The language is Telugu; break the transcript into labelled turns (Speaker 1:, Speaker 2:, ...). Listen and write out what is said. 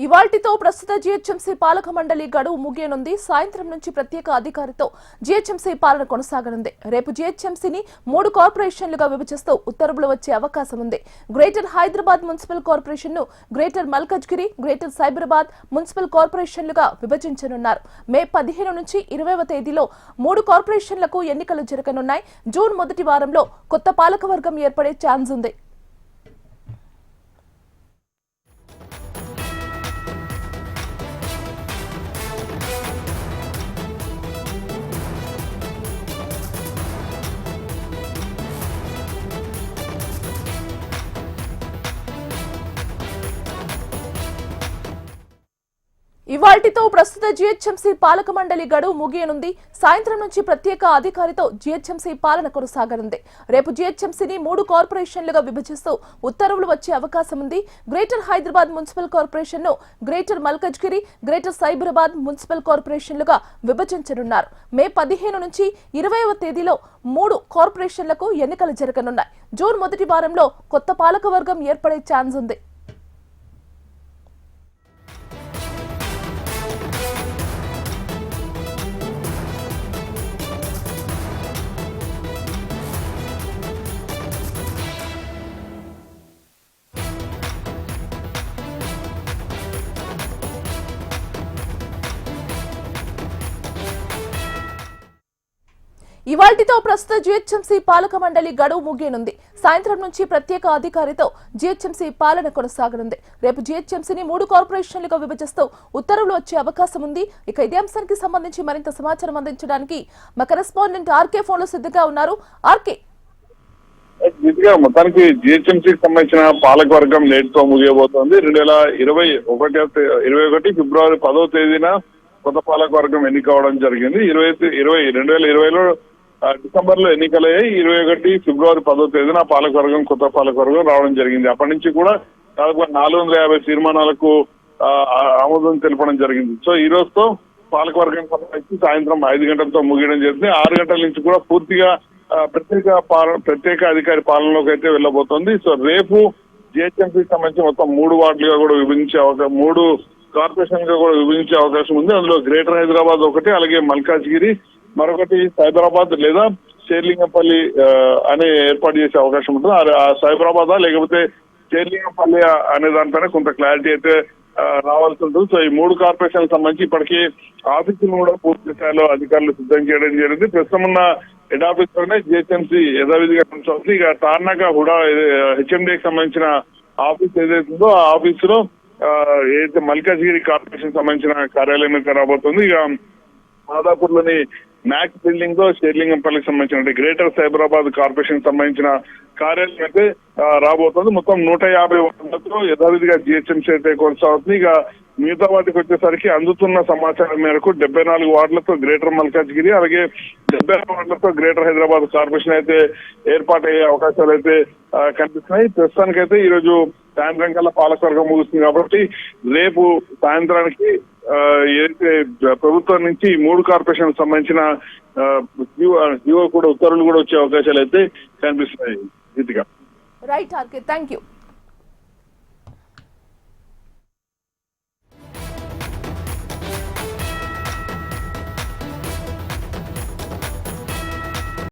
Speaker 1: ఇవాల్టితో ప్రస్తుత జీహెచ్ఎంసీ పాలక మండలి గడువు ముగియనుంది. సాయంత్రం నుంచి ప్రత్యేక అధికారితో జీహెచ్ఎంసీ పాలన కొనసాగనుంది. రేపు జీహెచ్ఎంసీని 3 కార్పొరేషన్లుగా విభజిస్తూ ఉత్తర్వులు వచ్చే అవకాశం ఉంది. గ్రేటర్ హైదరాబాద్ మున్సిపల్ కార్పొరేషన్ ను greater Malkajgiri, greater Cyberabad municipal కార్పొరేషన్లుగా విభజించనున్నారు. మే 15 నుంచి 20వ తేదీలో 3 కార్పొరేషన్లకు ఎన్నికలు జరగనున్నాయి. జూన్ మొదటి వారంలో కొత్త పాలకవర్గం ఏర్పడే ఛాన్స్ ఉంది. ఇవాల్టితో ప్రస్తుత జీహెచ్ఎంసీ పాలక మండలి గడువు ముగియనుంది. సాయంత్రం నుంచి ప్రత్యేక అధికారితో జీహెచ్ఎంసీ పాలన కొనసాగనుంది. రేపు జీహెచ్ఎంసీని 3 కార్పొరేషన్లుగా విభజిస్తూ ఉత్తర్వులు వచ్చే అవకాశం ఉంది. గ్రేటర్ హైదరాబాద్ మున్సిపల్ కార్పొరేషన్ ను greater Malkajgiri, greater Cyberabad municipal కార్పొరేషన్లుగా విభజించనున్నారు. మే 15 నుంచి 20వ తేదీలో 3 కార్పొరేషన్లకు ఎన్నికలు జరగనున్నాయి. జూన్ మొదటి వారంలో కొత్త పాలకవర్గం ఏర్పడే ఛాన్స్ ఉంది. ఇవాల్టితో ప్రస్తుత జీహెచ్ఎంసీ పాలక మండలి గడువు ముగియనుంది. సాయంత్రం నుంచి ప్రత్యేక అధికారితో జీహెచ్ఎంసీ పాలన కొనసాగనుంది. రేపు జీహెచ్ఎంసీని 3 కార్పొరేషన్లుగా విభజిస్తూ ఉత్తర్వులు వచ్చే అవకాశం ఉంది. ఇక ఇదే అంశానికి సంబంధించి మరింత సమాచారం అందించడానికి మా కరెస్పాండెంట్ ఆర్కే ఫోన్ లో సిద్ధంగా ఉన్నారు. ఆర్కే,
Speaker 2: మొత్తానికి జిహెచ్ఎంసీకి సంబంధించిన పాలకవర్గం నేటితో ముగియబోతోంది. 2021 ఫిబ్రవరి 10వ తేదీన కొత్త పాలకవర్గం ఎన్నికవడం జరిగింది. 2020లో డిసెంబర్ లో ఎన్నికలయ్యాయి. 21 ఫిబ్రవరి 10వ తేదీన పాలకవర్గం కొత్త పాలకవర్గం రావడం జరిగింది. అప్పటి నుంచి కూడా దాదాపు 450 తీర్మానాలకు ఆమోదం తెలపడం జరిగింది. సో ఈ రోజుతో పాలకవర్గం సంబంధించి సాయంత్రం 5 గంటలతో ముగియడం జరిగింది. 6 గంటల నుంచి కూడా పూర్తిగా ప్రత్యేక అధికారి పాలనలోకి అయితే వెళ్ళబోతోంది. సో రేపు జిహెచ్ఎంసీకి సంబంధించి మొత్తం 3 వార్డులుగా కూడా విభజించే అవకాశం, 3 కార్పొరేషన్ గా కూడా విభజించే అవకాశం ఉంది. అందులో గ్రేటర్ హైదరాబాద్ ఒకటి, అలాగే మల్కాజ్గిరి మరొకటి, సైబరాబాద్ లేదా షేర్లింగంపల్లి అని ఏర్పాటు చేసే అవకాశం ఉంటుంది. ఆ సైబరాబాద్ లేకపోతే షేర్లింగంపల్లి అనే దానిపైన కొంత క్లారిటీ అయితే రావాల్సి ఉంటుంది. సో ఈ 3 కార్పొరేషన్లకు సంబంధించి ఇప్పటికీ ఆఫీసులు కూడా పూర్తి స్థాయిలో అధికారులు సిద్ధం చేయడం జరిగింది. ప్రస్తుతం ఉన్న హెడ్ ఆఫీస్ లోనే జిహెచ్ఎంసీ యథావిధిగా కొనసాగుతుంది. ఇక తార్నాక హుడా హెచ్ఎండికి సంబంధించిన ఆఫీస్ ఏదైతుందో ఆ ఆఫీసులో ఏదైతే మల్కాజ్గిరి కార్పొరేషన్ సంబంధించిన కార్యాలయం అయితే రాబోతుంది. ఇక మాదాపూర్ లోని మ్యాక్స్ బిల్డింగ్ లో షేర్లింగంపల్లికి సంబంధించిన గ్రేటర్ సైబరాబాద్ కార్పొరేషన్ సంబంధించిన కార్యాలయం అయితే రాబోతుంది. మొత్తం 150 వార్డులతో యథావిధిగా జిహెచ్ఎంసీ అయితే కొనసాగుతుంది. ఇక మిగతా వాటికి వచ్చేసరికి అందుతున్న సమాచారం మేరకు 74 వార్డులతో గ్రేటర్ మల్కాజ్గిరి, అలాగే 76 వార్డులతో గ్రేటర్ హైదరాబాద్ కార్పొరేషన్ అయితే ఏర్పాటయ్యే అవకాశాలు అయితే కనిపిస్తున్నాయి. ప్రస్తుతానికైతే ఈ రోజు సాయంత్రం కల్లా పాలకవర్గం ముగుస్తుంది కాబట్టి రేపు సాయంత్రానికి ఏదైతే ప్రభుత్వం నుంచి 3 కార్పొరేషన్ సంబంధించిన జీవో కూడా ఉత్తర్వులు కూడా వచ్చే అవకాశాలు అయితే కనిపిస్తున్నాయి.
Speaker 1: Right RK, thank you.